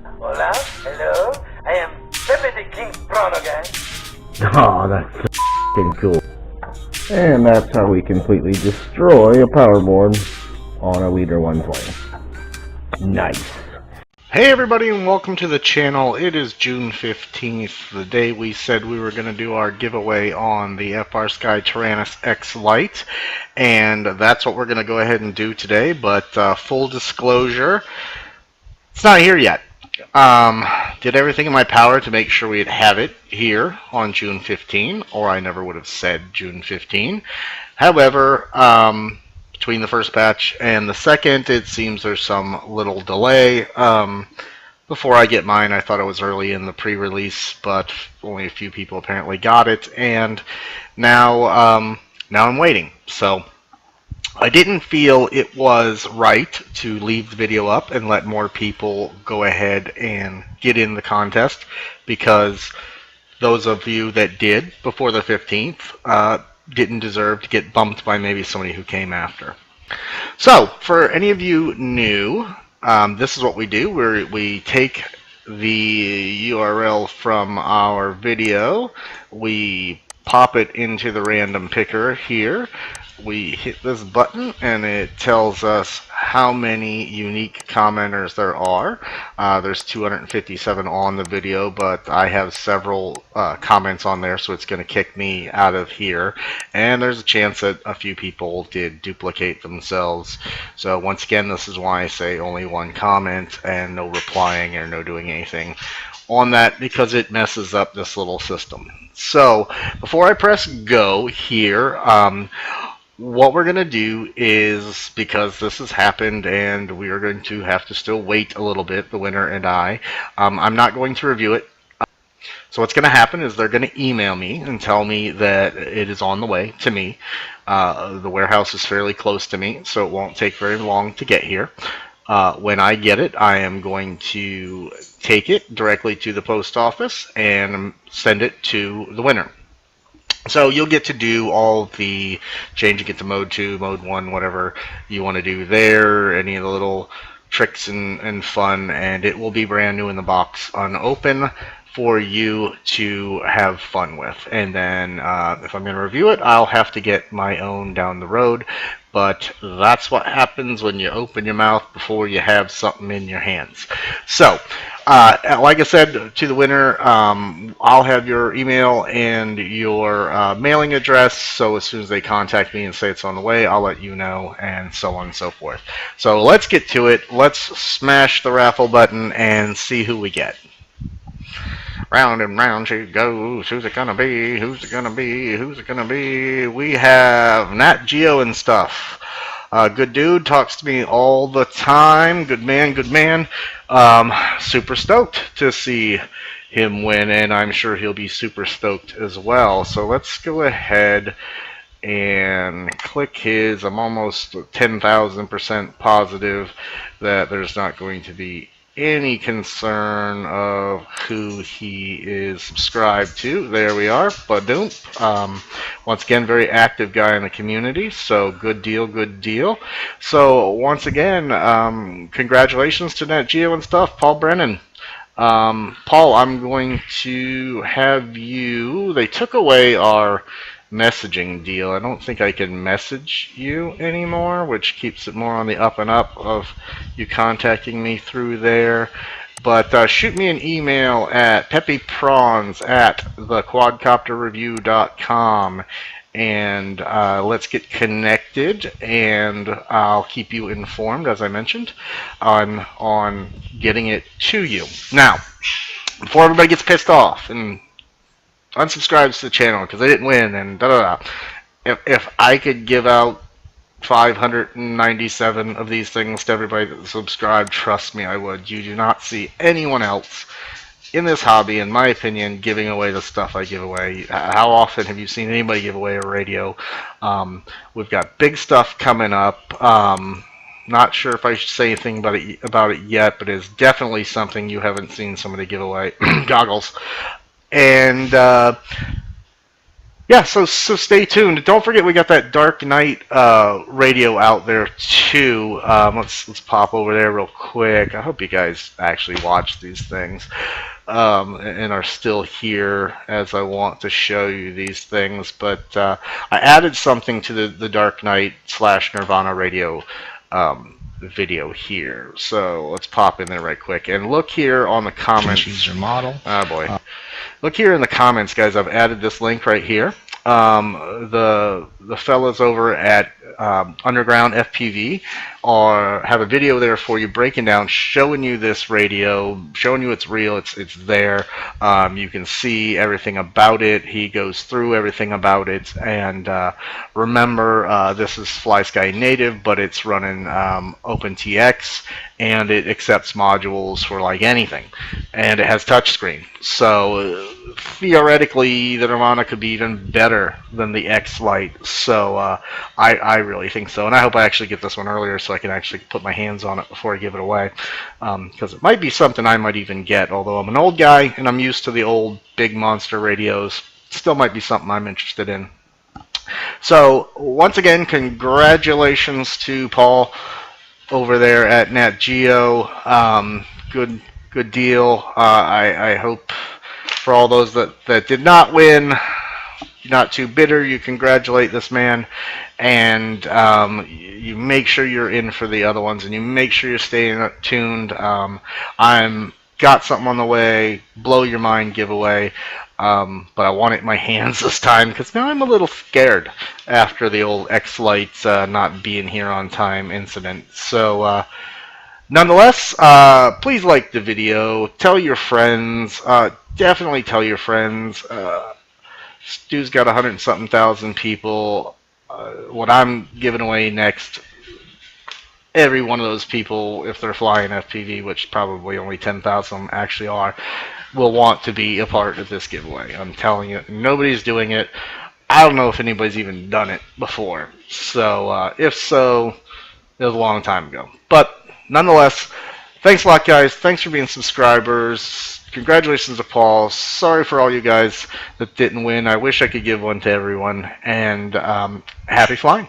Hola, hello, I am Pepe the King Prono guy. Oh, that's so f***ing cool. And that's how we completely destroy a power board on a Leader 120. Nice. Hey everybody, and welcome to the channel. It is June 15th, the day we said we were going to do our giveaway on the Frysky Taranus X-Lite, and that's what we're going to go ahead and do today. But full disclosure, it's not here yet. Did everything in my power to make sure we'd have it here on June 15, or I never would have said June 15. However, between the first batch and the second, it seems there's some little delay. Before I get mine, I thought it was early in the pre-release, but only a few people apparently got it, and now I'm waiting. So I didn't feel it was right to leave the video up and let more people go ahead and get in the contest, because those of you that did before the 15th didn't deserve to get bumped by maybe somebody who came after. So, for any of you new, this is what we do. We take the URL from our video, we pop it into the random picker here, we hit this button, and it tells us how many unique commenters there are. There's 257 on the video, but I have several comments on there, so it's going to kick me out of here. And there's a chance that a few people did duplicate themselves. So once again, this is why I say only one comment and no replying or no doing anything on that, because it messes up this little system. So before I press go here, what we're going to do is, because this has happened and we are going to have to still wait a little bit, the winner and I'm not going to review it. So what's going to happen is they're going to email me and tell me that it is on the way to me. The warehouse is fairly close to me, so it won't take very long to get here. When I get it, I am going to take it directly to the post office and send it to the winner. So you'll get to do all the changing it to mode 2, mode 1, whatever you want to do there, any of the little tricks and fun, and it will be brand new in the box, unopened, for you to have fun with. And then if I'm going to review it, I'll have to get my own down the road, but that's what happens when you open your mouth before you have something in your hands. So like I said to the winner, I'll have your email and your mailing address, so as soon as they contact me and say it's on the way, I'll let you know, and so on and so forth. So let's get to it. Let's smash the raffle button and see who we get. Round and round she goes. Who's it gonna be? Who's it gonna be? Who's it gonna be? We have Nat Geo and stuff. Good dude, talks to me all the time. Good man, good man. Super stoked to see him win, and I'm sure he'll be super stoked as well. So let's go ahead and click his. I'm almost 10,000% positive that there's not going to be any concern of who he is subscribed to. There we are. Badoom. Once again, very active guy in the community, so good deal, good deal. So once again, congratulations to Nat Geo and stuff, Paul Brennan. Paul, I'm going to have you, they took away our messaging deal. I don't think I can message you anymore, which keeps it more on the up and up of you contacting me through there. But shoot me an email at peppyprawns@thequadcopterreview.com, and let's get connected, and I'll keep you informed, as I mentioned, on getting it to you. Now, before everybody gets pissed off and unsubscribes to the channel because they didn't win and da-da-da, if I could give out 597 of these things to everybody that subscribed, trust me, I would. You do not see anyone else in this hobby, in my opinion, giving away the stuff I give away. How often have you seen anybody give away a radio? We've got big stuff coming up. Not sure if I should say anything about it yet, but it's definitely something you haven't seen somebody give away. Goggles. And yeah, yeah, so stay tuned. Don't forget we got that Dark Knight radio out there too. Let's pop over there real quick. I hope you guys actually watch these things and are still here as I want to show you these things. But I added something to the Dark Knight / Nirvana radio video here. So let's pop in there right quick and look here on the comments. Choose your model. Oh boy. Look here in the comments, guys. I've added this link right here. The fellas over at Underground FPV have a video there for you, breaking down, showing you this radio, showing you it's real, it's there. You can see everything about it. He goes through everything about it. And remember, this is FlySky native, but it's running OpenTX, and it accepts modules for like anything, and it has touchscreen. So theoretically, the Nirvana could be even better than the X-Lite. So I really think so, and I hope I actually get this one earlier so I can actually put my hands on it before I give it away, because it might be something I might even get. Although I'm an old guy and I'm used to the old big monster radios, still might be something I'm interested in. So once again, congratulations to Paul over there at Nat Geo. Good deal. I hope for all those that did not win, you're not too bitter. You congratulate this man, and you make sure you're in for the other ones, and you make sure you're staying tuned. I'm got something on the way, blow your mind giveaway, but I want it in my hands this time because now I'm a little scared after the old X-Lite not being here on time incident. So nonetheless, please like the video, tell your friends, definitely tell your friends. Stu's got 100-something thousand people. What I'm giving away next, every one of those people, if they're flying FPV, which probably only 10,000 actually are, will want to be a part of this giveaway. I'm telling you, nobody's doing it. I don't know if anybody's even done it before. So if so, it was a long time ago. But nonetheless, thanks a lot, guys. Thanks for being subscribers. Congratulations to Paul. Sorry for all you guys that didn't win. I wish I could give one to everyone. And happy flying.